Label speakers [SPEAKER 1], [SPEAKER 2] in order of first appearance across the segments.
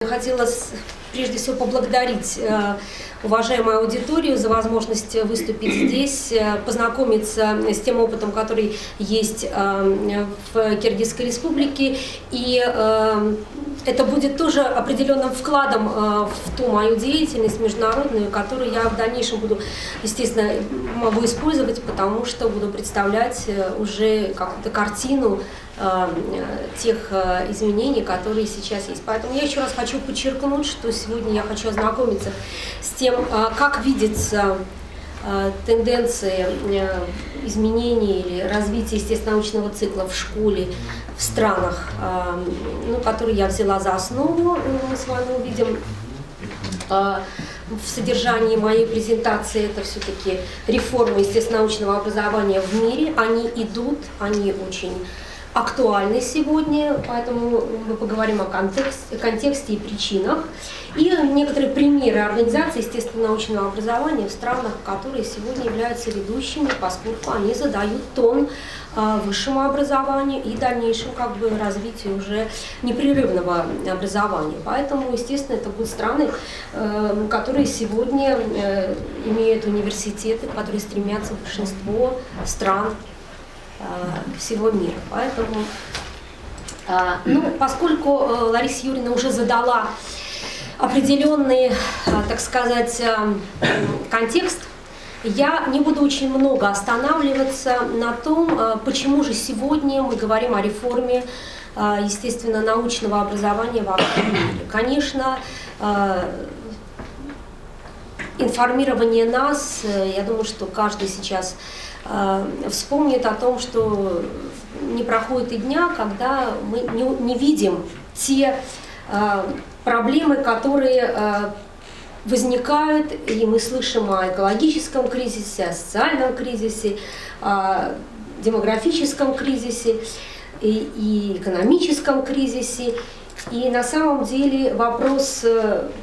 [SPEAKER 1] хотела прежде всего поблагодарить уважаемую аудиторию за возможность выступить здесь, познакомиться с тем опытом, который есть в Киргизской республике. И это будет тоже определенным вкладом в ту мою деятельность международную, которую я в дальнейшем буду, естественно, могу использовать, потому что буду представлять уже какую-то картину тех изменений, которые сейчас есть. Поэтому я еще раз хочу подчеркнуть, что сегодня я хочу ознакомиться с тем, как видятся тенденции изменений или развития естественно-научного цикла в школе в странах, которые я взяла за основу. Мы с вами увидим в содержании моей презентации, это все-таки реформы естественно-научного образования в мире. Они идут, они очень актуальны сегодня, поэтому мы поговорим о контексте и причинах. И некоторые примеры организации естественно-научного образования в странах, которые сегодня являются ведущими, поскольку они задают тон высшему образованию и дальнейшему развитию уже непрерывного образования. Поэтому, естественно, это будут страны, которые сегодня имеют университеты, которые стремятся в большинство стран всего мира. Поэтому, поскольку Лариса Юрьевна уже задала определенный, так сказать, контекст, я не буду очень много останавливаться на том, почему же сегодня мы говорим о реформе естественно-научного образования во всем мире. Конечно, информирование нас, я думаю, что каждый сейчас вспомнит о том, что не проходит и дня, когда мы не видим те проблемы, которые возникают, и мы слышим о экологическом кризисе, о социальном кризисе, о демографическом кризисе и экономическом кризисе. И на самом деле вопрос,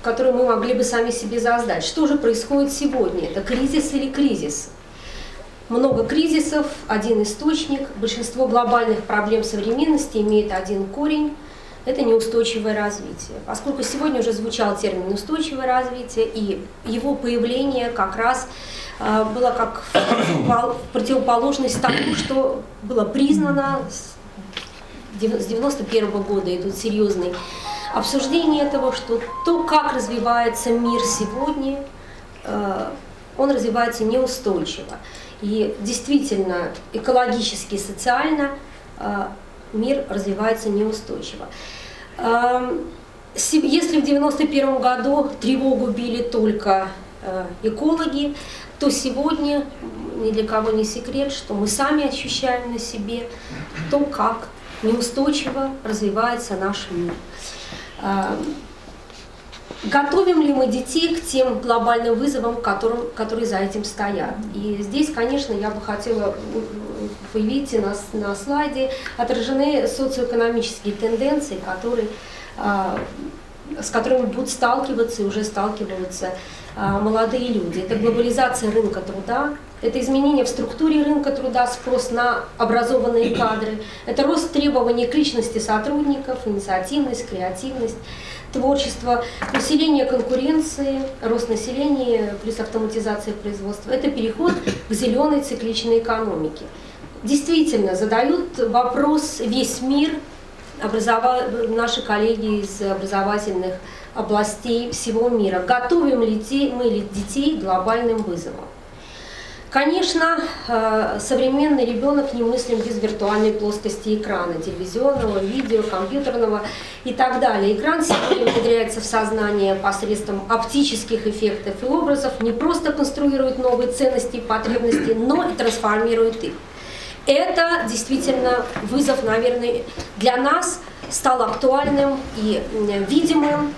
[SPEAKER 1] который мы могли бы сами себе задать, что же происходит сегодня, это кризис или кризис? Много кризисов, один источник, большинство глобальных проблем современности имеет один корень – это неустойчивое развитие. Поскольку сегодня уже звучал термин «устойчивое развитие», и его появление как раз было как противоположность тому, что было признано с 1991 года, идут серьезные обсуждения этого, что то, как развивается мир сегодня, он развивается неустойчиво. И действительно, экологически, социально мир развивается неустойчиво. Если в 1991 году тревогу били только экологи, то сегодня ни для кого не секрет, что мы сами ощущаем на себе то, как неустойчиво развивается наш мир. Готовим ли мы детей к тем глобальным вызовам, которые за этим стоят? И здесь, конечно, я бы хотела, вы видите на слайде, отражены социоэкономические тенденции, с которыми будут сталкиваться и уже сталкиваются молодые люди. Это глобализация рынка труда, это изменение в структуре рынка труда, спрос на образованные кадры, это рост требований к личности сотрудников, инициативность, креативность, творчество, усиление конкуренции, рост населения плюс автоматизация производства. Это переход к зеленой цикличной экономике. Действительно, задают вопрос весь мир, наши коллеги из образовательных областей всего мира. Готовим ли мы детей к глобальным вызовам? Конечно, современный ребенок не мыслим без виртуальной плоскости экрана, телевизионного, видео, компьютерного и так далее. Экран сегодня внедряется в сознание посредством оптических эффектов и образов, не просто конструирует новые ценности и потребности, но и трансформирует их. Это действительно вызов, наверное, для нас стал актуальным и видимым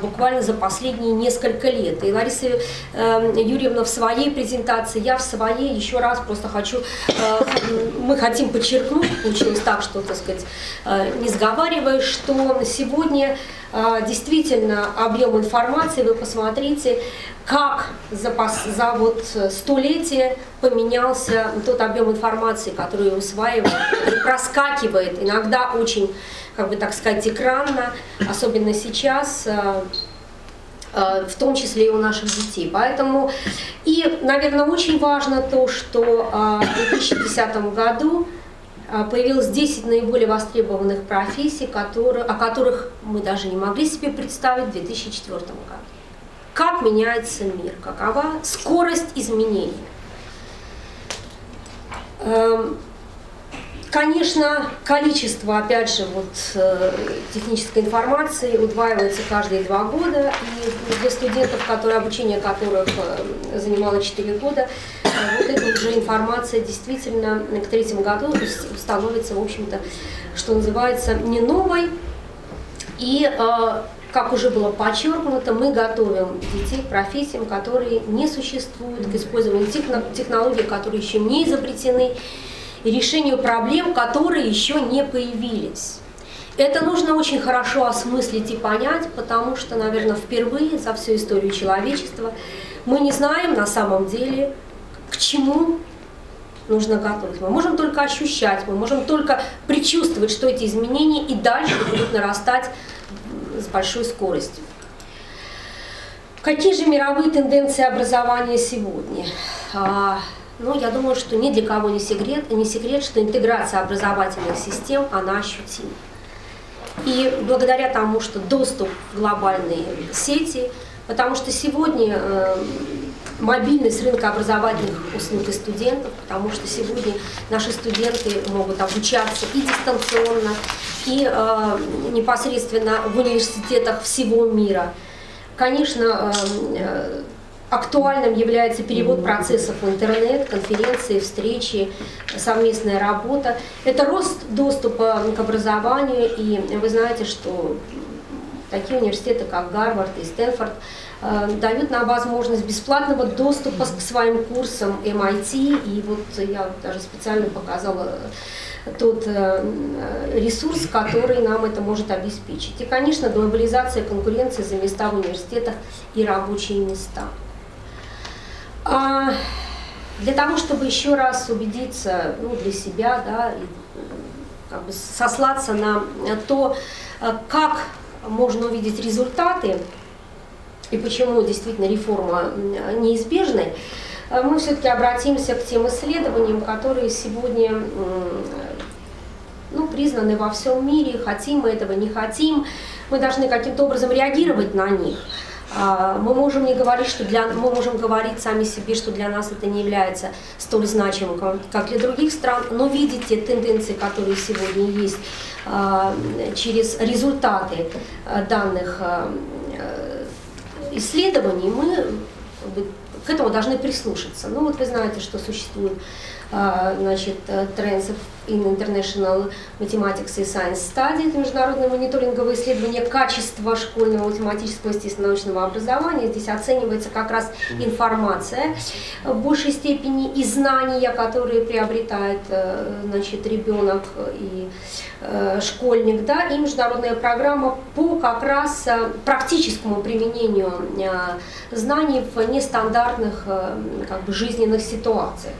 [SPEAKER 1] буквально за последние несколько лет. И Лариса Юрьевна в своей презентации, я в своей, еще раз просто мы хотим подчеркнуть, получилось так, что, так сказать, не сговариваясь, что сегодня действительно объем информации, вы посмотрите, как за столетие поменялся тот объем информации, который усваивает, проскакивает, иногда очень как бы так сказать, экранно, особенно сейчас, в том числе и у наших детей. Поэтому, и, наверное, очень важно то, что в 2010 году появилось 10 наиболее востребованных профессий, о которых мы даже не могли себе представить в 2004 году. Как меняется мир, какова скорость изменений. Конечно, количество, опять же, технической информации удваивается каждые 2 года, и для студентов, обучение которых занимало 4 года, вот эта уже информация действительно к 3-му году становится, в общем-то, что называется, не новой. И, как уже было подчеркнуто, мы готовим детей к профессиям, которые не существуют, к использованию технологий, которые еще не изобретены, и решению проблем, которые еще не появились. Это нужно очень хорошо осмыслить и понять, потому что, наверное, впервые за всю историю человечества мы не знаем на самом деле, к чему нужно готовить. Мы можем только ощущать, мы можем только предчувствовать, что эти изменения и дальше будут нарастать с большой скоростью. Какие же мировые тенденции образования сегодня? Ну, я думаю, что ни для кого не секрет, что интеграция образовательных систем, она ощутима. И благодаря тому, что доступ в глобальные сети, потому что сегодня мобильность рынка образовательных услуг и студентов, потому что сегодня наши студенты могут обучаться и дистанционно, и непосредственно в университетах всего мира. Конечно, актуальным является перевод процессов в интернет, конференции, встречи, совместная работа. Это рост доступа к образованию, и вы знаете, что такие университеты, как Гарвард и Стэнфорд, дают нам возможность бесплатного доступа к своим курсам MIT, и вот я даже специально показала тот ресурс, который нам это может обеспечить. И, конечно, глобализация, конкуренция за места в университетах и рабочие места. Для того, чтобы еще раз убедиться для себя, да, и, как бы сослаться на то, как можно увидеть результаты и почему действительно реформа неизбежна, мы все-таки обратимся к тем исследованиям, которые сегодня признаны во всем мире, хотим мы этого, не хотим, мы должны каким-то образом реагировать на них. Мы можем не говорить, мы можем говорить сами себе, что для нас это не является столь значимым, как для других стран, но видеть те тенденции, которые сегодня есть, через результаты данных исследований, мы к этому должны прислушаться. Ну вот вы знаете, что существует Trends in International Mathematics and Science Study, это международное мониторинговое исследование качества школьного математического и естественно-научного образования. Здесь оценивается как раз информация в большей степени и знания, которые приобретает ребенок и школьник, да, и международная программа по как раз практическому применению знаний в нестандартных жизненных ситуациях.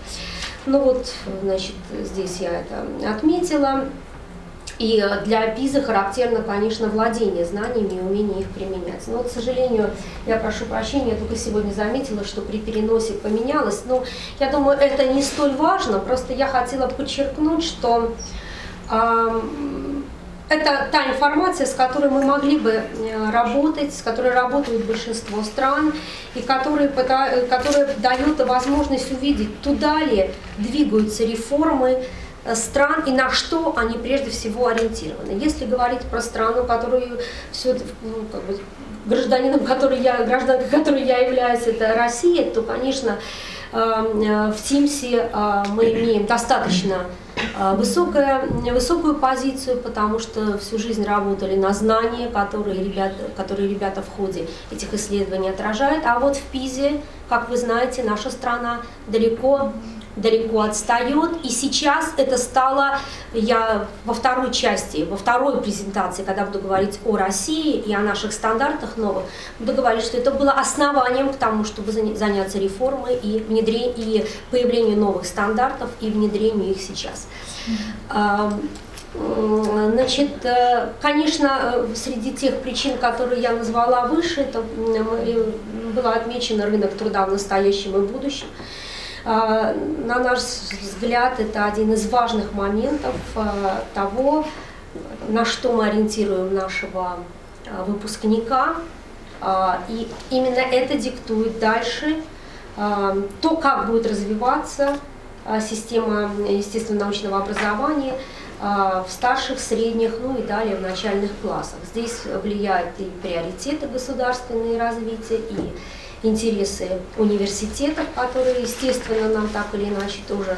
[SPEAKER 1] Ну вот, здесь я это отметила. И для ПИЗа характерно, конечно, владение знаниями и умение их применять. Но, к сожалению, я прошу прощения, я только сегодня заметила, что при переносе поменялось. Но я думаю, это не столь важно, просто я хотела подчеркнуть, что это та информация, с которой мы могли бы работать, с которой работают большинство стран, и которая дает возможность увидеть, туда ли двигаются реформы стран и на что они прежде всего ориентированы. Если говорить про страну, которую гражданкой которой я являюсь, это Россия, то, конечно, в ТИМСе мы имеем достаточно высокую позицию, потому что всю жизнь работали на знания, которые ребята в ходе этих исследований отражают. А вот в ПИЗе, как вы знаете, наша страна далеко отстает. И сейчас это стало, я во второй презентации, когда буду говорить о России и о наших стандартах новых, буду говорить, что это было основанием к тому, чтобы заняться реформой и появлению новых стандартов и внедрению их сейчас. Значит, конечно, среди тех причин, которые я назвала выше, это было отмечено рынок труда в настоящем и будущем. На наш взгляд, это один из важных моментов того, на что мы ориентируем нашего выпускника. И именно это диктует дальше то, как будет развиваться система естественно-научного образования в старших, средних, ну и далее в начальных классах. Здесь влияют и приоритеты государственные развития, и интересы университетов, которые, естественно, нам так или иначе тоже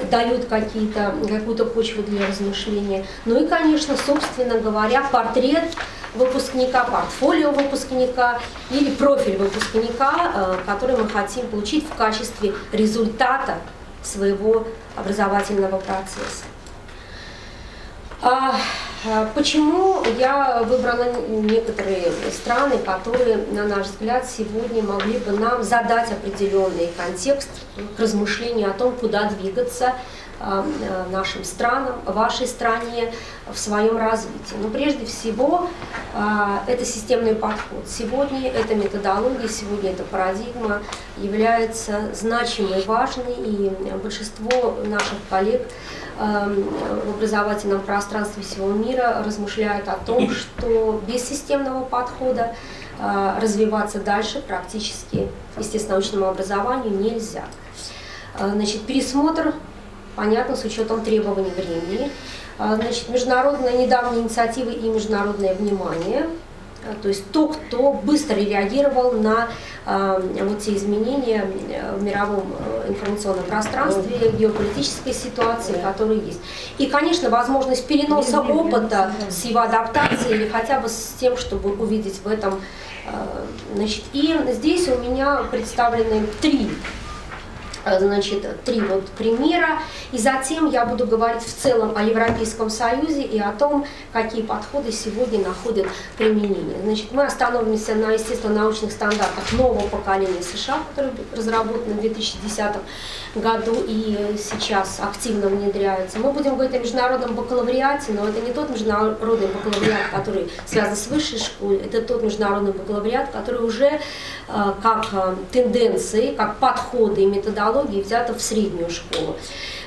[SPEAKER 1] дают какую-то почву для размышления. Ну и, конечно, собственно говоря, портрет выпускника, портфолио выпускника или профиль выпускника, который мы хотим получить в качестве результата своего образовательного процесса. Почему я выбрала некоторые страны, которые, на наш взгляд, сегодня могли бы нам задать определенный контекст к размышлению о том, куда двигаться нашим странам, вашей стране в своем развитии. Но прежде всего это системный подход. Сегодня эта методология, сегодня эта парадигма является значимой, важной, и большинство наших коллег в образовательном пространстве всего мира размышляют о том, что без системного подхода развиваться дальше практически естественно-научному образованию нельзя. Значит, пересмотр, понятно, с учетом требований времени. Значит, международные недавние инициативы и международное внимание, то есть то, кто быстро реагировал на вот те изменения в мировом информационном пространстве, геополитической ситуации, которые есть. И, конечно, возможность переноса опыта с его адаптацией или хотя бы с тем, чтобы увидеть в этом. Значит, и здесь у меня представлены три вот примера, и затем я буду говорить в целом о Европейском Союзе и о том, какие подходы сегодня находят применение. Значит, мы остановимся на естественно-научных стандартах нового поколения США, которые разработаны в 2010 году и сейчас активно внедряются. Мы будем говорить о международном бакалавриате, но это не тот международный бакалавриат, который связан с высшей школой, это тот международный бакалавриат, который уже как тенденции, как подходы и методологии взято в среднюю школу,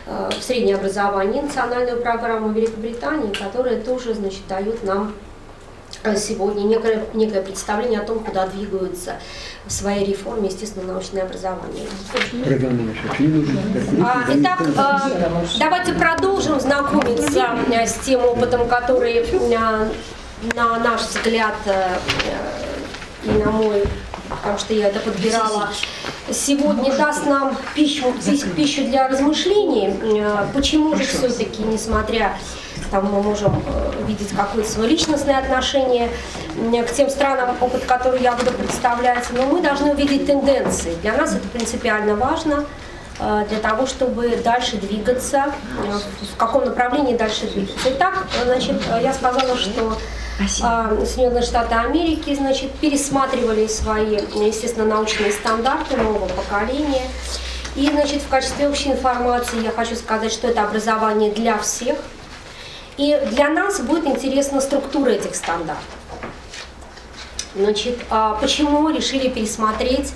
[SPEAKER 1] в среднее образование, национальную программу Великобритании, которая тоже, значит, дает нам сегодня некое представление о том, куда двигаются в своей реформе естественно-научное образование. Итак, давайте продолжим знакомиться с тем опытом, который, на наш взгляд и на мой, потому что я это подбирала, сегодня даст нам пищу для размышлений. Почему же все-таки, несмотря, там мы можем видеть какое-то свое личностное отношение к тем странам, опыт который я буду представлять, но мы должны увидеть тенденции. Для нас это принципиально важно, для того, чтобы дальше двигаться, в каком направлении дальше двигаться. Итак, значит, я сказала, что Соединенные Штаты Америки, значит, пересматривали свои, естественно, научные стандарты нового поколения. И, значит, в качестве общей информации я хочу сказать, что это образование для всех. И для нас будет интересна структура этих стандартов. Значит, почему решили пересмотреть,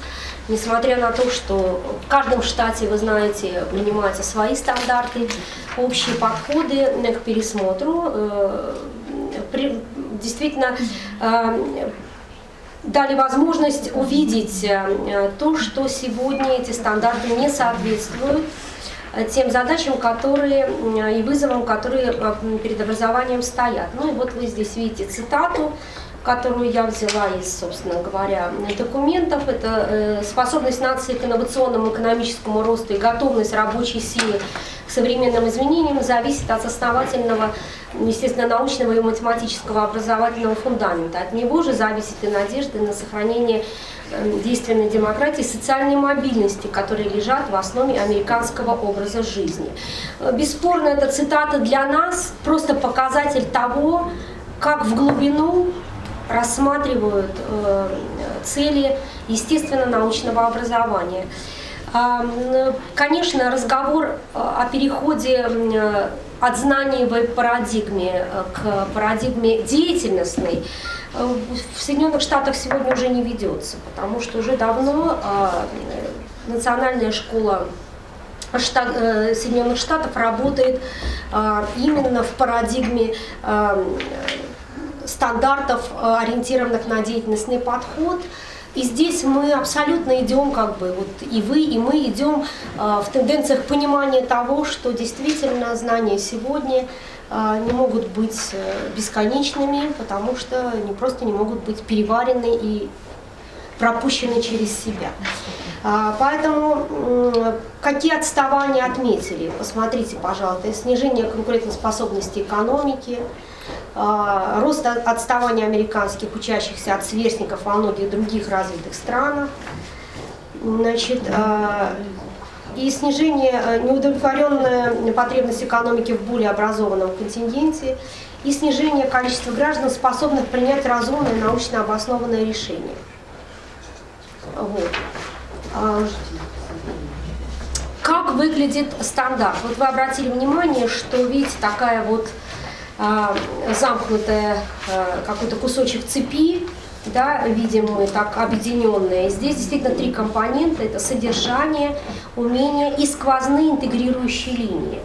[SPEAKER 1] несмотря на то, что в каждом штате, вы знаете, принимаются свои стандарты, общие подходы к пересмотру, действительно дали возможность увидеть то, что сегодня эти стандарты не соответствуют тем задачам, которые и вызовам, которые перед образованием стоят. Ну и вот вы здесь видите цитату, которую я взяла из, собственно говоря, документов. Это способность нации к инновационному экономическому росту и готовность рабочей силы к современным изменениям зависит от основательного, естественно, научного и математического образовательного фундамента. От него же зависит и надежда на сохранение действенной демократии и социальной мобильности, которые лежат в основе американского образа жизни. Бесспорно, эта цитата для нас просто показатель того, как в глубину рассматривают цели естественно-научного образования. Конечно, разговор о переходе от знаниевой парадигме к парадигме деятельностной в Соединенных Штатах сегодня уже не ведется, потому что уже давно национальная школа Соединенных Штатов работает именно в парадигме стандартов, ориентированных на деятельностный подход. И здесь мы абсолютно идем, как бы, вот и вы, и мы идем в тенденциях понимания того, что действительно знания сегодня не могут быть бесконечными, потому что они просто не могут быть переварены и пропущены через себя. Поэтому какие отставания отметили? Посмотрите, пожалуйста, снижение конкурентоспособности экономики, рост отставания американских учащихся от сверстников во многих других развитых странах, значит, и снижение неудовлетворенной потребности экономики в более образованном контингенте, и снижение количества граждан, способных принять разумное научно обоснованное решение. Вот. Как выглядит стандарт? Вот вы обратили внимание, что, видите, такая вот замкнутая какой-то кусочек цепи, да, видим мы так объединенные. Здесь действительно три компонента: это содержание, умение и сквозные интегрирующие линии.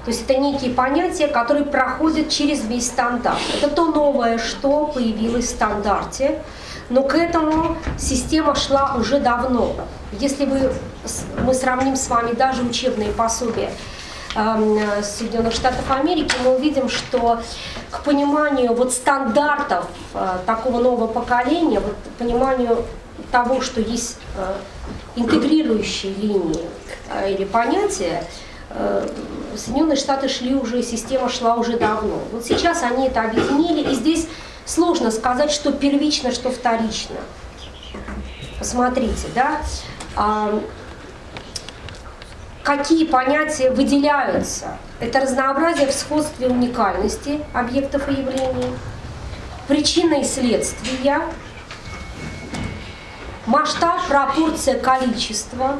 [SPEAKER 1] То есть это некие понятия, которые проходят через весь стандарт. Это то новое, что появилось в стандарте, но к этому система шла уже давно. Если мы сравним с вами даже учебные пособия Соединенных Штатов Америки, мы увидим, что к пониманию вот стандартов такого нового поколения, вот пониманию того, что есть интегрирующие линии или понятия, Соединенные Штаты шли уже, система шла уже давно. Вот сейчас они это объединили, и здесь сложно сказать, что первично, что вторично. Посмотрите, да, какие понятия выделяются. Это разнообразие в сходстве уникальности объектов и явлений, причина и следствия, масштаб, пропорция, количество.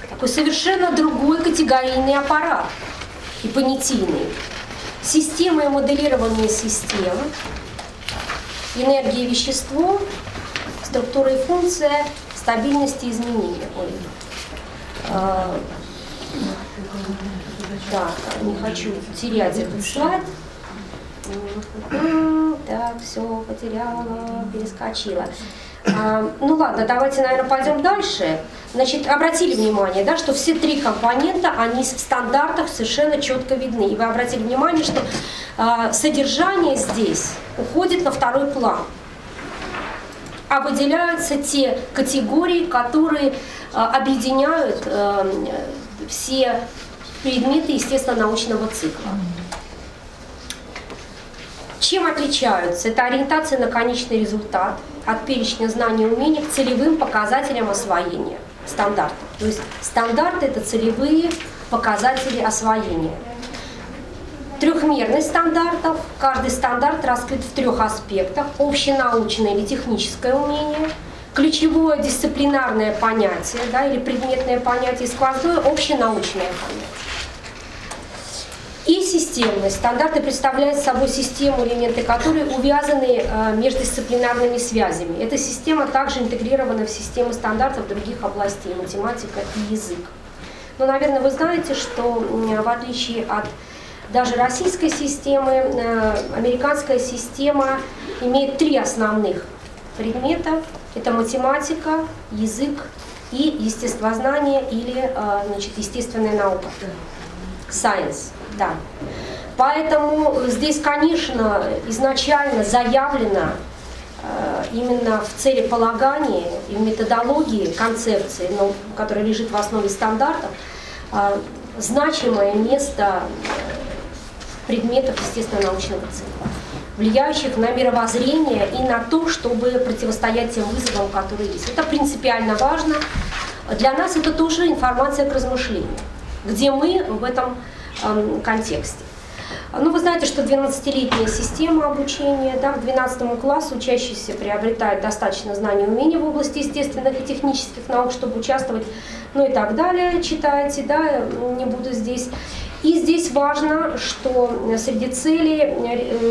[SPEAKER 1] Такой совершенно другой категорийный аппарат и понятийный. Система и моделирование систем, энергия и вещество, структура и функция, стабильность и изменения. Так, не хочу терять этот слайд. Так, все, потеряла, перескочила. Ну ладно, давайте, наверное, пойдем дальше. Значит, обратили внимание, да, что все три компонента, они в стандартах совершенно четко видны. И вы обратили внимание, что содержание здесь уходит на второй план. А выделяются те категории, которые объединяют все предметы естественно-научного цикла. Чем отличаются? Это ориентация на конечный результат от перечня знаний и умений к целевым показателям освоения стандартов. То есть стандарты – это целевые показатели освоения. Трехмерность стандартов. Каждый стандарт раскрыт в трех аспектах: общенаучное или техническое умение, ключевое дисциплинарное понятие, да, или предметное понятие, и сквозное общенаучное понятие. И системность. Стандарты представляют собой систему, элементы которой увязаны междисциплинарными связями. Эта система также интегрирована в системы стандартов других областей: математика и язык. Но, наверное, вы знаете, что в отличие от даже российской системы, американская система имеет три основных предмета. Это математика, язык и естествознание или, значит, естественная наука. Science, да. Поэтому здесь, конечно, изначально заявлено именно в целеполагании и в методологии концепции, но, которая лежит в основе стандартов, значимое место предметов естественно-научного цикла, влияющих на мировоззрение и на то, чтобы противостоять тем вызовам, которые есть. Это принципиально важно. Для нас это тоже информация к размышлению, где мы в этом контексте. Ну, вы знаете, что 12-летняя система обучения, да, в 12 классе учащийся приобретает достаточно знаний и умений в области естественных и технических наук, чтобы участвовать, ну и так далее, читайте, да, не буду здесь. И здесь важно, что среди целей,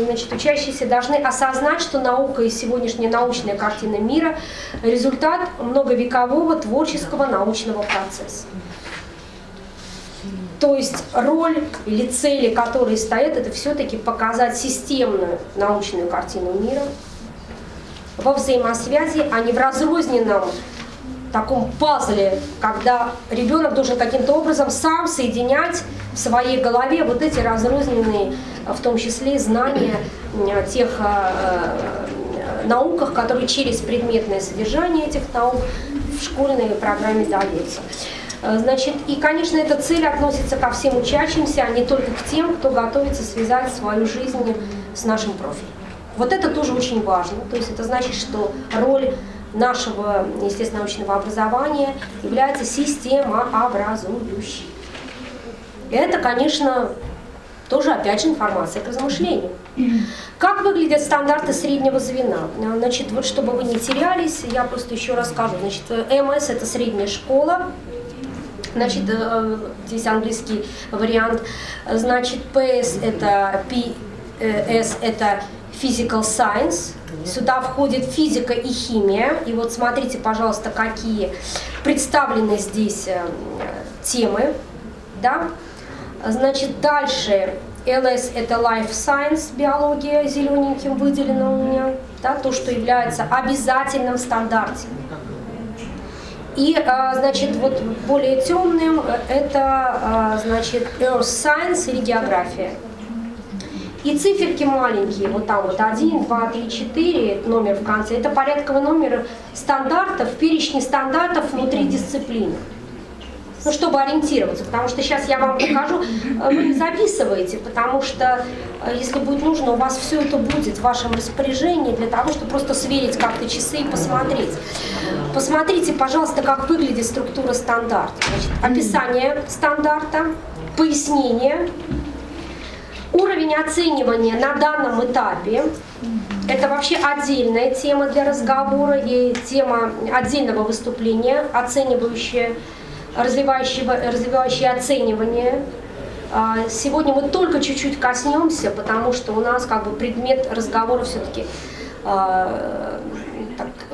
[SPEAKER 1] значит, учащиеся должны осознать, что наука и сегодняшняя научная картина мира – результат многовекового творческого научного процесса. То есть роль или цели, которые стоят, это все-таки показать системную научную картину мира во взаимосвязи, а не в разрозненном таком пазле, когда ребенок должен каким-то образом сам соединять в своей голове вот эти разрозненные, в том числе, знания тех науках, которые через предметное содержание этих наук в школьной программе даются. Значит, и, конечно, эта цель относится ко всем учащимся, а не только к тем, кто готовится связать свою жизнь с нашим профилем. Вот это тоже очень важно. То есть это значит, что роль нашего, естественно, научного образования является системообразующей. И это, конечно, тоже, опять же, информация к размышлению. Как выглядят стандарты среднего звена? Значит, вот чтобы вы не терялись, я просто еще расскажу. Значит, МС – это средняя школа. Значит, здесь английский вариант. Значит, PS – это PS – это Physical Science. Сюда входит физика и химия. И вот смотрите, пожалуйста, какие представлены здесь темы. Да? Значит, дальше LS – это Life Science, биология, зелененьким выделено у меня. Да, то, что является обязательным в стандарте. И, значит, вот более темным это, значит, Earth Science или география. И циферки маленькие, вот там вот 1, 2, 3, 4, номер в конце, это порядковый номер стандартов, перечни стандартов внутри дисциплины. Ну, чтобы ориентироваться, потому что сейчас я вам покажу, вы не записываете, потому что, если будет нужно, у вас все это будет в вашем распоряжении для того, чтобы просто сверить как-то часы и посмотреть. Посмотрите, пожалуйста, как выглядит структура стандарта. Значит, описание стандарта, пояснение, уровень оценивания на данном этапе. Это вообще отдельная тема для разговора и тема отдельного выступления, оценивающая, развивающее оценивание. Сегодня мы только чуть-чуть коснемся, потому что у нас как бы предмет разговора все-таки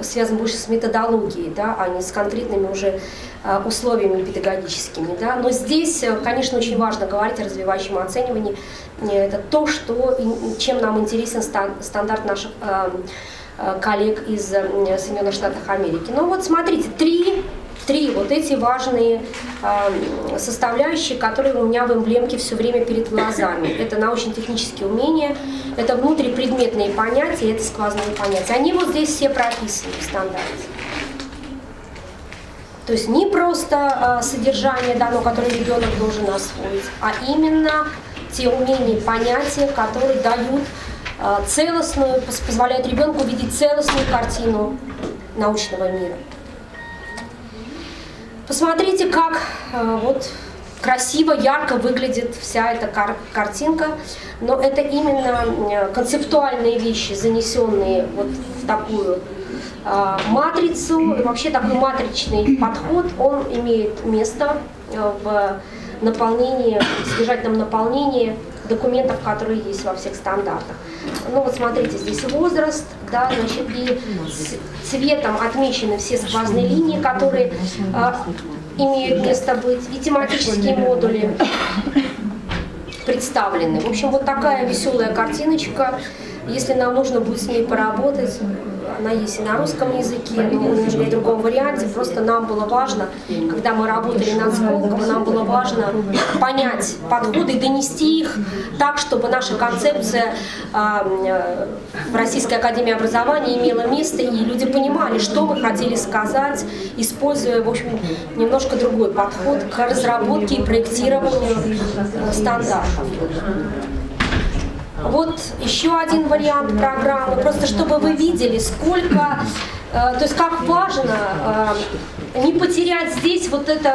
[SPEAKER 1] связан больше с методологией, да, а не с конкретными уже условиями педагогическими. Да. Но здесь, конечно, очень важно говорить о развивающем оценивании. Это то, чем нам интересен стандарт наших коллег из Соединенных Штатов Америки. Ну вот смотрите, три вот эти важные составляющие, которые у меня в эмблемке все время перед глазами. Это научно-технические умения, это внутрипредметные понятия, это сквозные понятия. Они вот здесь все прописаны в стандарте. То есть не просто содержание дано, которое ребенок должен освоить, а именно те умения, понятия, которые дают целостную, позволяют ребенку видеть целостную картину научного мира. Посмотрите, как вот красиво, ярко выглядит вся эта картинка, но это именно концептуальные вещи, занесенные вот в такую матрицу. И вообще такой матричный подход, он имеет место в наполнении, в содержательном наполнении документов, которые есть во всех стандартах. Ну вот смотрите, здесь возраст, да, значит, и цветом отмечены все сквозные линии, которые имеют место быть, и тематические модули представлены. В общем, вот такая веселая картиночка. Если нам нужно будет с ней поработать, она есть и на русском языке, но немножко в другом варианте. Просто нам было важно, когда мы работали над Сколково, нам было важно понять подходы и донести их так, чтобы наша концепция в Российской академии образования имела место, и люди понимали, что мы хотели сказать, используя, в общем, немножко другой подход к разработке и проектированию стандартов. Вот еще один вариант программы, просто чтобы вы видели, сколько, то есть как важно не потерять здесь вот эту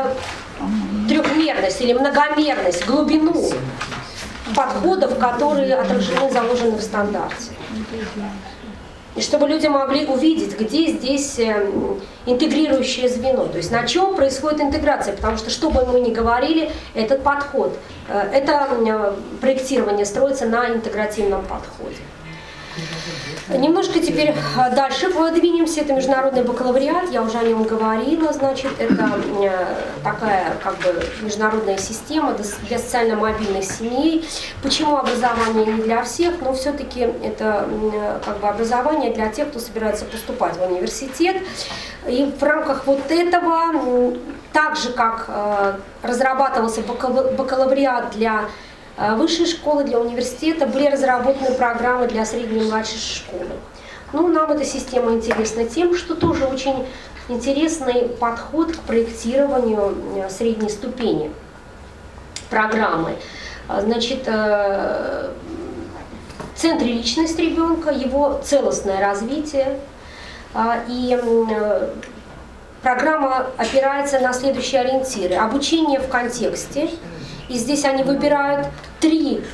[SPEAKER 1] трехмерность или многомерность, глубину подходов, которые отражены, заложены в стандарте. и чтобы люди могли увидеть, где здесь интегрирующее звено, то есть на чем происходит интеграция, потому что, что бы мы ни говорили, этот подход, это проектирование строится на интегративном подходе. Немножко теперь дальше подвинемся. Это международный бакалавриат, я уже о нем говорила, значит, это такая как бы международная система для социально мобильных семей. Почему образование не для всех? Но все-таки это как бы образование для тех, кто собирается поступать в университет. И в рамках вот этого, так же как разрабатывался бакалавриат для высшей школы, для университета, были разработаны программы для средней и младшей школы. Ну, нам эта система интересна тем, что тоже очень интересный подход к проектированию средней ступени программы. Значит, в центре личность ребенка, его целостное развитие. И программа опирается на следующие ориентиры. Обучение в контексте. И здесь они выбирают три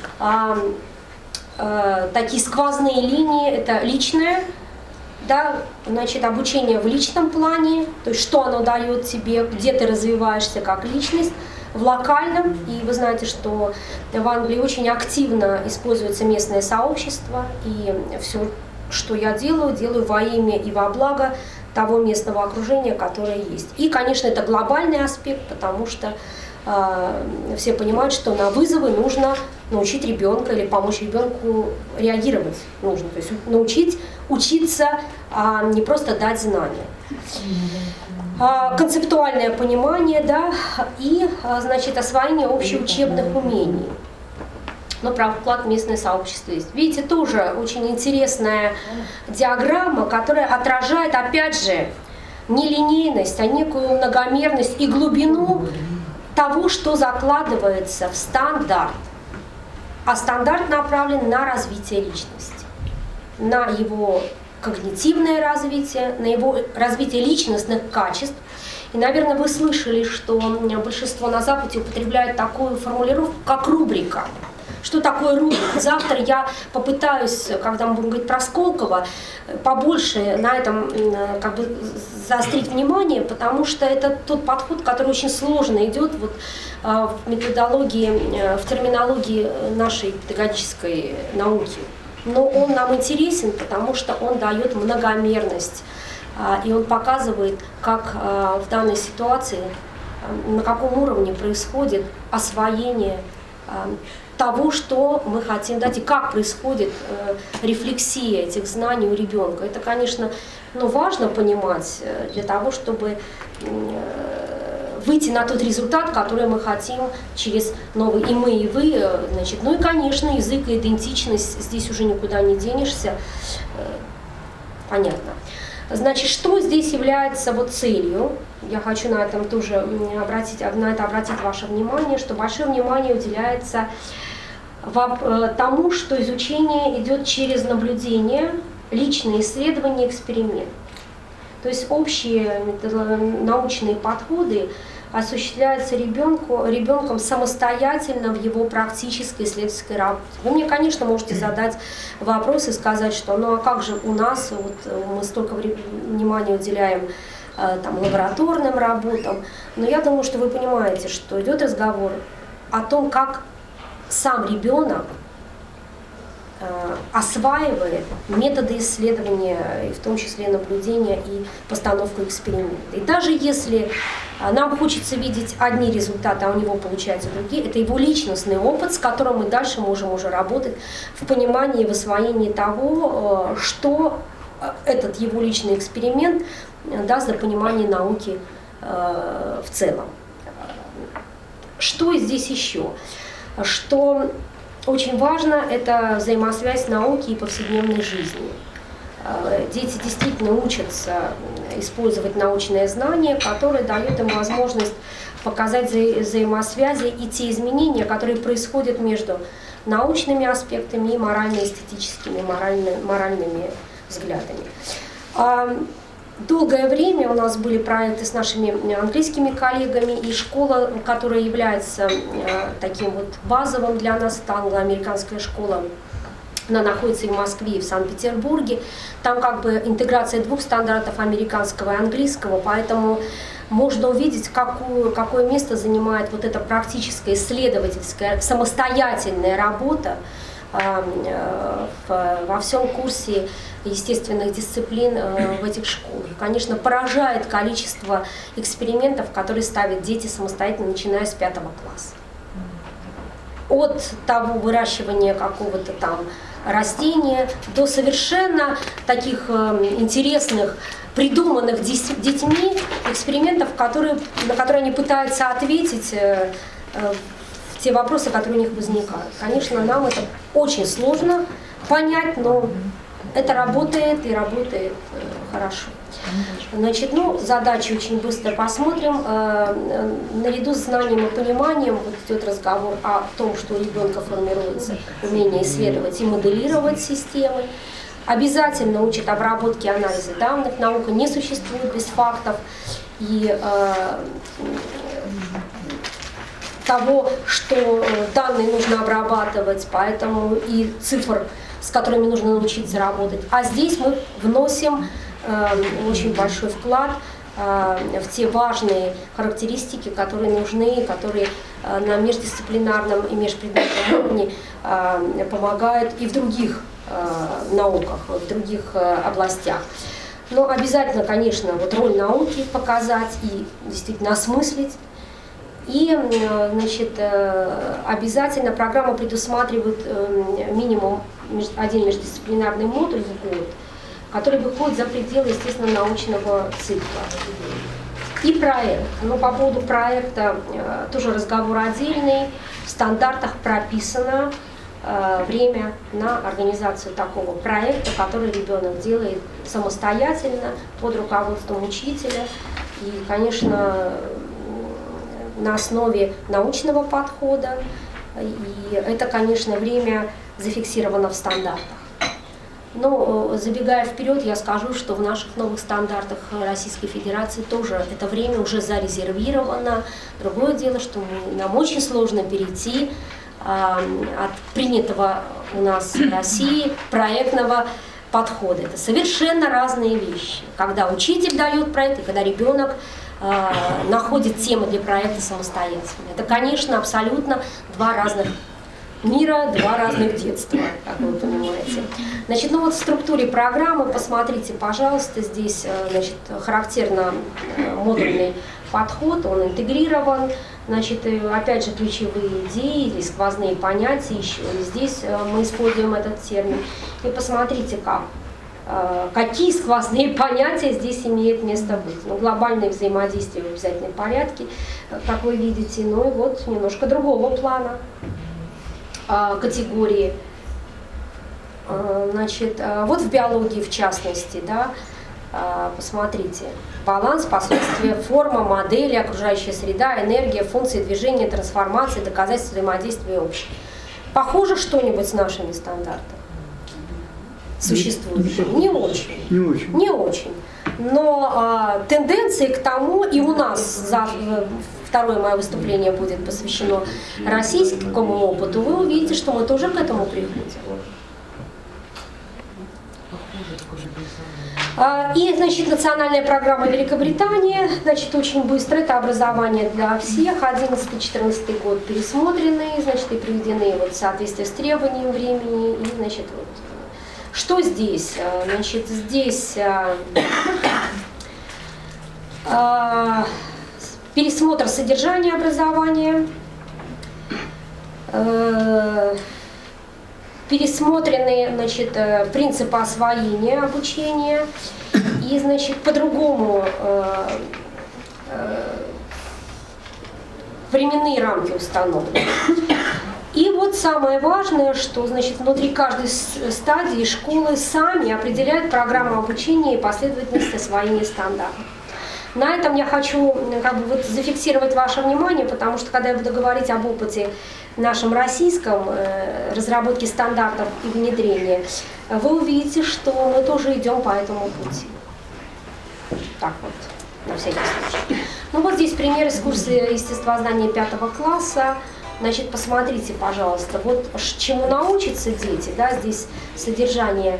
[SPEAKER 1] такие сквозные линии. Это личное, да, значит, обучение в личном плане, то есть что оно дает тебе, где ты развиваешься как личность, в локальном. И вы знаете, что в Англии очень активно используется местное сообщество, и все, что я делаю во имя и во благо того местного окружения, которое есть. И, конечно, это глобальный аспект, потому что все понимают, что на вызовы нужно научить ребенка или помочь ребенку реагировать нужно, то есть учиться, а не просто дать знания. Концептуальное понимание, да, и, значит, освоение общеучебных умений. Но про вклад в местное сообщество есть. Видите, тоже очень интересная диаграмма, которая отражает, опять же, не линейность, а некую многомерность и глубину того, что закладывается в стандарт. А стандарт направлен на развитие личности, на его когнитивное развитие, на его развитие личностных качеств. И, наверное, вы слышали, что большинство на Западе употребляют такую формулировку, как рубрика. Что такое рубрика? Завтра я попытаюсь, когда мы будем говорить про Сколково, побольше на этом как бы заострить внимание, потому что это тот подход, который очень сложно идет вот, в методологии, в терминологии нашей педагогической науки. Но он нам интересен, потому что он дает многомерность, и он показывает, как в данной ситуации, на каком уровне происходит освоение того, что мы хотим дать, и как происходит рефлексия этих знаний у ребенка. Это, конечно, важно понимать для того, чтобы выйти на тот результат, который мы хотим через новый и мы, и вы. Значит, ну и, конечно, язык и идентичность, здесь уже никуда не денешься. Понятно. Значит, что здесь является вот целью? Я хочу на этом тоже обратить ваше внимание, что большое внимание уделяется тому, что изучение идет через наблюдение, личные исследования, эксперимент. То есть общие научные подходы осуществляются ребенком самостоятельно в его практической исследовательской работе. Вы мне, конечно, можете задать вопрос и сказать, что ну а как же у нас, вот, мы столько внимания уделяем лабораторным работам, но я думаю, что вы понимаете, что идет разговор о том, как сам ребенок осваивает методы исследования, и в том числе наблюдения и постановку эксперимента. И даже если нам хочется видеть одни результаты, а у него получаются другие, это его личностный опыт, с которым мы дальше можем уже работать в понимании и в освоении того, что этот его личный эксперимент даст для понимания науки в целом. Что здесь еще? Что очень важно, это взаимосвязь науки и повседневной жизни. Дети действительно учатся использовать научные знания, которые дают им возможность показать взаимосвязи и те изменения, которые происходят между научными аспектами и морально-эстетическими, моральными взглядами. Долгое время у нас были проекты с нашими английскими коллегами, и школа, которая является таким вот базовым для нас, это англо-американская школа Она находится и в Москве, и в Санкт-Петербурге. Там как бы интеграция двух стандартов, американского и английского, поэтому можно увидеть, какое место занимает вот эта практическая, исследовательская, самостоятельная работа во всем курсе естественных дисциплин в этих школах. Конечно, поражает количество экспериментов, которые ставят дети самостоятельно, начиная с 5 класса. От того выращивания какого-то там растения до совершенно таких интересных, придуманных детьми экспериментов, на которые они пытаются ответить в те вопросы, которые у них возникают. Конечно, нам это очень сложно понять, но это работает и работает хорошо. Значит, задачи очень быстро посмотрим. Наряду с знанием и пониманием, вот идет разговор о том, что у ребенка формируется умение исследовать и моделировать системы. Обязательно учат обработке и анализе данных. Наука не существует без фактов и того, что данные нужно обрабатывать, поэтому и цифр, с которыми нужно научиться работать. А здесь мы вносим очень большой вклад в те важные характеристики, которые нужны, которые на междисциплинарном и межпредметном уровне помогают и в других науках, в других областях. Но обязательно, конечно, вот роль науки показать и действительно осмыслить. И, значит, обязательно программа предусматривает минимум один междисциплинарный модуль в год, который выходит за пределы, естественно, научного цикла. И проект. Но по поводу проекта тоже разговор отдельный. В стандартах прописано время на организацию такого проекта, который ребенок делает самостоятельно, под руководством учителя. И, конечно, на основе научного подхода. И это, конечно, время зафиксировано в стандартах. Но, забегая вперед, я скажу, что в наших новых стандартах Российской Федерации тоже это время уже зарезервировано. Другое дело, что нам очень сложно перейти от принятого у нас в России проектного подхода. Это совершенно разные вещи. Когда учитель дает проект и когда ребенок находит темы для проекта самостоятельно. Это, конечно, абсолютно два разных мира, два разных детства, как вы понимаете. Значит, в структуре программы, посмотрите, пожалуйста, здесь, значит, характерно модульный подход, он интегрирован, значит, опять же, ключевые идеи или сквозные понятия еще. И здесь мы используем этот термин. И посмотрите, какие сквозные понятия здесь имеют место быть. Глобальное взаимодействие в обязательном порядке, как вы видите, и вот немножко другого плана категории. Значит, вот в биологии в частности, да, посмотрите, баланс, последствия, форма, модели, окружающая среда, энергия, функции движения, трансформации, доказательства взаимодействия общее. Похоже что-нибудь с нашими стандартами? Существующими? Не очень. Не очень. Но тенденции к тому, и у нас второе мое выступление будет посвящено российскому опыту, вы увидите, что мы тоже к этому приходим. И, значит, национальная программа Великобритании, значит, очень быстро, это образование для всех, 11-14 год пересмотрены, значит, и приведены в соответствие с требованием времени, и, значит, вот. Что здесь? Значит, здесь пересмотр содержания образования, пересмотрены, значит, принципы освоения обучения и, значит, по-другому временные рамки установлены. И вот самое важное, что, значит, внутри каждой стадии школы сами определяют программу обучения и последовательность освоения стандартов. На этом я хочу зафиксировать ваше внимание, потому что когда я буду говорить об опыте нашем российском разработке стандартов и внедрения, вы увидите, что мы тоже идем по этому пути. Так вот, на всякий случай. Вот здесь пример из курса естествознания 5 класса. Значит, посмотрите, пожалуйста, вот чему научатся дети, да, здесь содержание,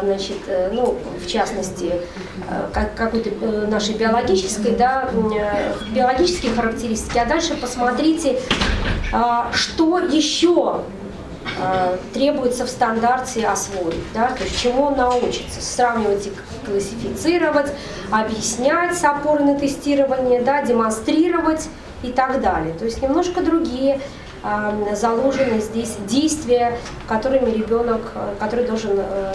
[SPEAKER 1] значит, ну, в частности, какой-то нашей биологической, да, биологические характеристики, а дальше посмотрите, что еще требуется в стандарте освоить, да, то есть чему он научится, сравнивать и классифицировать, объяснять с опорой на тестирование, да, демонстрировать и так далее. То есть немножко другие заложены здесь действия, которые должен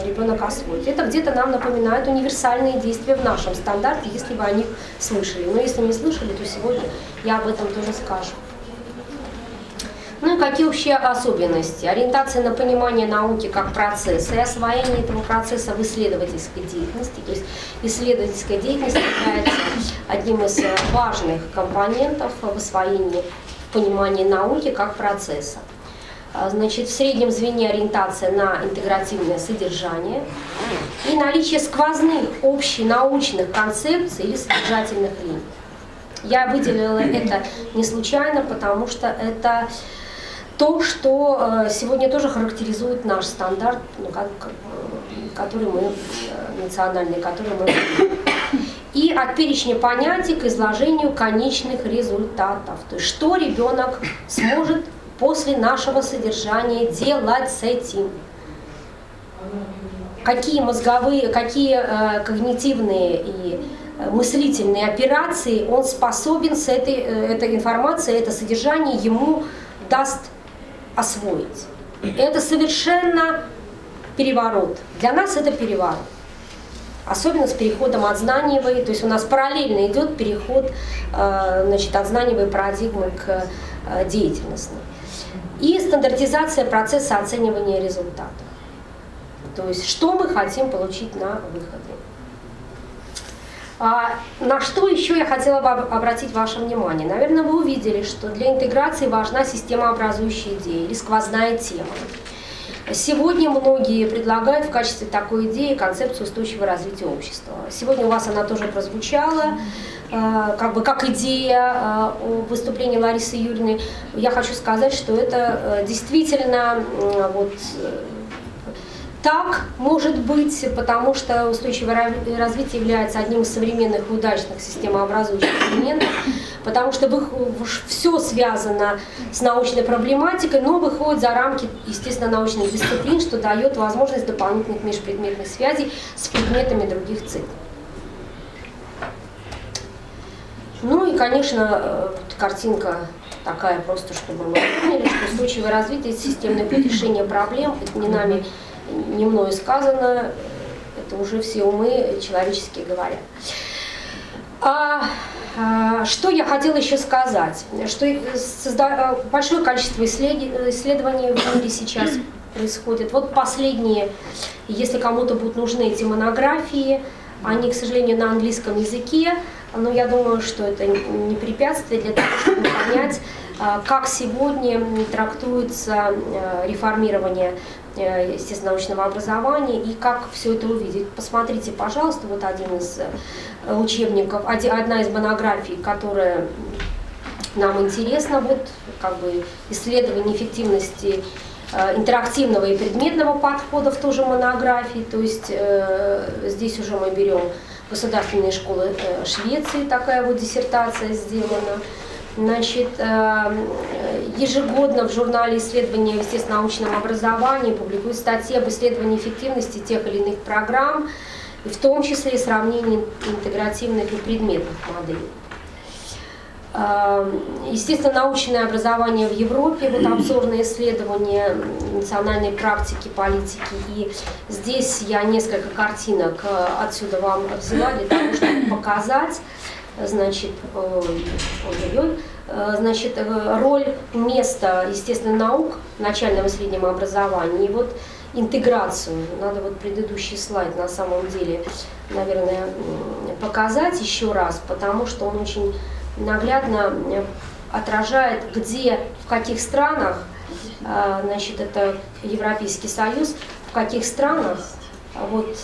[SPEAKER 1] ребенок освоить. Это где-то нам напоминает универсальные действия в нашем стандарте, если вы о них слышали. Но если не слышали, то сегодня я об этом тоже скажу. Ну и какие общие особенности? Ориентация на понимание науки как процесса и освоение этого процесса в исследовательской деятельности. То есть исследовательская деятельность является одним из важных компонентов в освоении понимания науки как процесса. Значит, в среднем звене ориентация на интегративное содержание и наличие сквозных общенаучных концепций или содержательных линий. Я выделила это не случайно, потому что это то, что сегодня тоже характеризует наш стандарт, ну, который мы, национальный, который мы... И от перечня понятий к изложению конечных результатов. То есть, что ребенок сможет после нашего содержания делать с этим. Какие мозговые, какие когнитивные и мыслительные операции он способен с этой информацией, это содержание ему даст освоить. Это совершенно переворот. Для нас это переворот. Особенно с переходом от знаниевой, то есть у нас параллельно идет переход, значит, от знаниевой парадигмы к деятельностной. И стандартизация процесса оценивания результатов. То есть что мы хотим получить на выходе. На что еще я хотела бы обратить ваше внимание? Наверное, вы увидели, что для интеграции важна системообразующая идея или сквозная тема. Сегодня многие предлагают в качестве такой идеи концепцию устойчивого развития общества. Сегодня у вас она тоже прозвучала, как бы как идея выступления Ларисы Юрьевны. Я хочу сказать, что это действительно вот так может быть, потому что устойчивое развитие является одним из современных и удачных системообразующих элементов, потому что все связано с научной проблематикой, но выходит за рамки, естественно, научных дисциплин, что дает возможность дополнительных межпредметных связей с предметами других циклов. Ну и, конечно, картинка такая просто, чтобы мы поняли, что устойчивое развитие – это системный путь решения проблем, это не нами, не мною сказано, это уже все умы человеческие говорят. Что я хотела еще сказать, что большое количество исследований в мире сейчас происходит. Вот последние, если кому-то будут нужны эти монографии, они, к сожалению, на английском языке, но я думаю, что это не препятствие для того, чтобы понять, как сегодня трактуется реформирование естественно-научного образования и как все это увидеть. Посмотрите, пожалуйста, вот один из учебников, одна из монографий, которая нам интересна, вот как бы исследование эффективности интерактивного и предметного подходов, тоже монографии, то есть здесь уже мы берем государственные школы Швеции, такая вот диссертация сделана. Значит, ежегодно в журнале исследования в естественно-научном образовании публикуют статьи об исследовании эффективности тех или иных программ, и в том числе и сравнении интегративных и предметных моделей. Естественно-научное образование в Европе, вот обзорные исследования национальной практики, политики. И здесь я несколько картинок отсюда вам взяла для того, чтобы показать, значит, роль места естественных наук в начальном и среднем образовании. И вот интеграцию. Надо вот предыдущий слайд на самом деле, наверное, показать еще раз, потому что он очень наглядно отражает, где, в каких странах, значит, это Европейский Союз, в каких странах, вот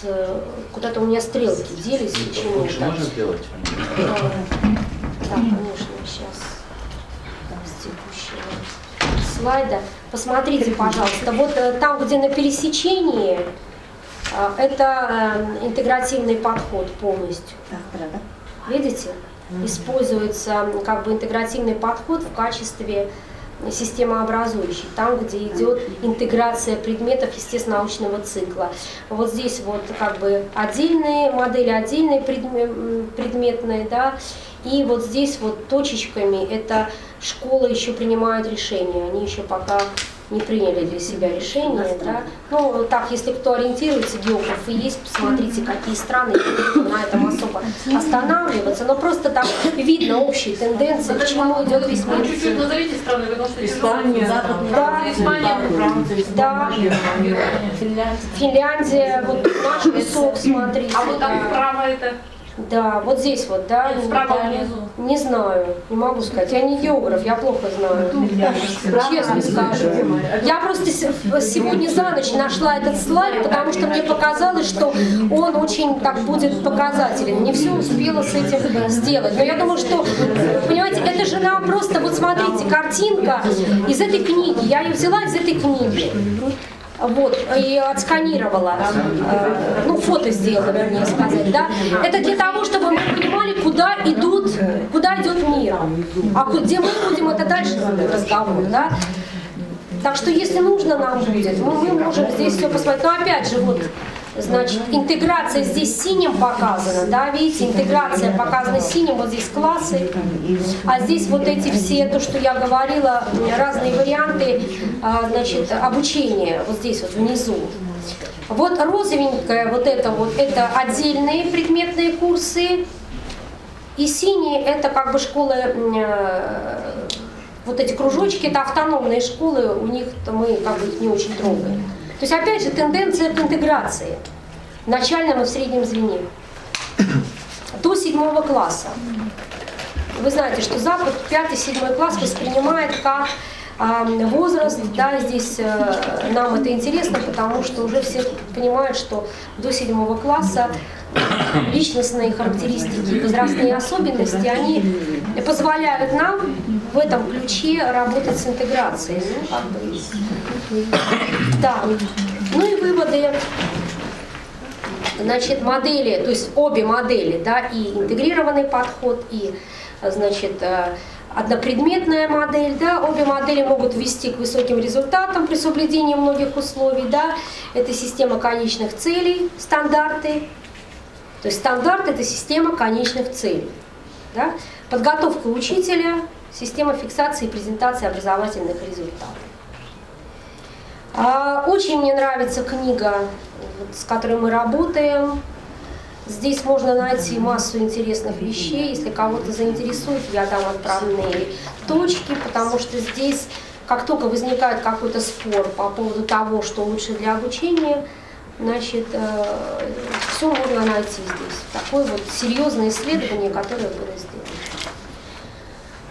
[SPEAKER 1] куда-то у меня стрелки делись почему-то.
[SPEAKER 2] Можно сделать?
[SPEAKER 1] Да, конечно, сейчас. слайда. Посмотрите, пожалуйста, вот там, где на пересечении, это интегративный подход полностью. Видите? Используется как бы интегративный подход в качестве системообразующий, там, где идет интеграция предметов естественно-научного цикла. Вот здесь вот как бы отдельные модели, отдельные предметные, да, и вот здесь вот точечками это школы еще принимают решения, они еще пока не приняли для себя решение, да. Ну, так, если кто ориентируется, географы есть, посмотрите, какие страны, не буду на этом особо останавливаться, но просто там видно общие тенденции, к чему идет весь мир.
[SPEAKER 2] Чуть-чуть назовите страны, потому что
[SPEAKER 3] Испания,
[SPEAKER 1] да, Финляндия, вот тут наш высок, смотрите.
[SPEAKER 2] А вот там вправо это?
[SPEAKER 1] Да, вот здесь вот, да.
[SPEAKER 2] Справа
[SPEAKER 1] да,
[SPEAKER 2] внизу.
[SPEAKER 1] Не знаю, не могу сказать. Я не географ, я плохо знаю. Честно скажу. Я просто сегодня за ночь нашла этот слайд, потому что мне показалось, что он очень так будет показателен. Не все успела с этим сделать. Но я думаю, что, понимаете, это же нам просто, вот смотрите, картинка из этой книги. Я ее взяла из этой книги. Вот, и отсканировала, ну, фото сделала, вернее сказать, да. Это для того, чтобы мы понимали, куда идет мир, а где мы будем, это дальше разговор, да. Так что, если нужно нам будет, мы можем здесь все посмотреть. Но опять же, вот, значит, интеграция здесь синим показана, да, видите, интеграция показана синим, вот здесь классы, а здесь вот эти все, то, что я говорила, разные варианты, значит, обучения, вот здесь вот внизу. Вот розовенькое, вот это отдельные предметные курсы, и синие это как бы школы, вот эти кружочки, это автономные школы, у них мы как бы их не очень трогаем. То есть, опять же, тенденция к интеграции в начальном и в среднем звене до 7 класса. Вы знаете, что Запад 5-7 класс воспринимает как возраст, да, здесь нам это интересно, потому что уже все понимают, что до 7 класса личностные характеристики, возрастные особенности, они позволяют нам в этом ключе работать с интеграцией. Ну, как бы. Да. Ну и выводы. Значит, модели, то есть обе модели, да, и интегрированный подход, и, значит, однопредметная модель, да, обе модели могут вести к высоким результатам при соблюдении многих условий, да, это система конечных целей, стандарты, то есть стандарт это система конечных целей, да, подготовка учителя, система фиксации и презентации образовательных результатов. Очень мне нравится книга, с которой мы работаем. Здесь можно найти массу интересных вещей. Если кого-то заинтересует, я дам отправные точки, потому что здесь, как только возникает какой-то спор по поводу того, что лучше для обучения, значит, все можно найти здесь. Такое вот серьезное исследование, которое было сделано.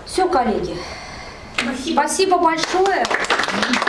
[SPEAKER 1] Все, коллеги. Спасибо большое.